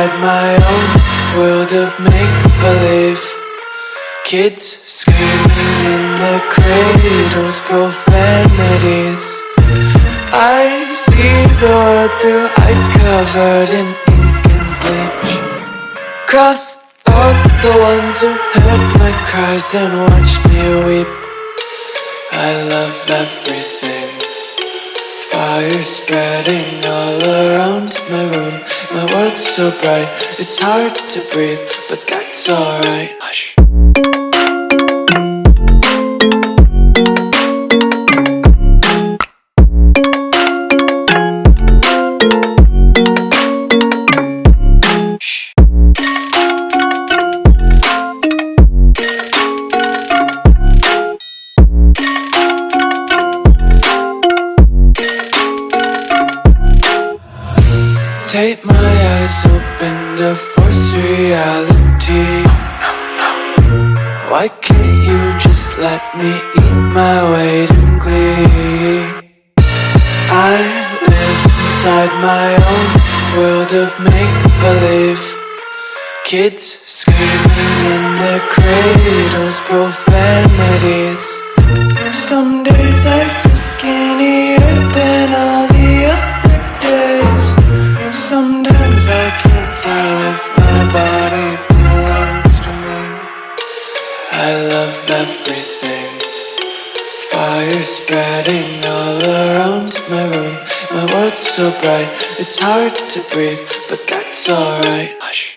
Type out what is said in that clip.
inside my own world of make-believe. Kids screaming in their cradles, profanities. I see the world through eyes covered in ink and bleach. Cross out the ones who heard my cries and watched me weep. I love everything. Fire spreading all around my room. My world's so bright, it's hard to breathe, but that's alright. Hush. Tape my eyes open to force reality. Why can't you just let me eat my weight in glee? I live inside my own world of make-believe. Kids screaming in their cradles, profanities. Some days I feel skinnier than all the other days. Sometimes I can't tell if my body belongs to me. I love everything. Fire spreading all around my room. My world's so bright, it's hard to breathe, but that's alright. Hush.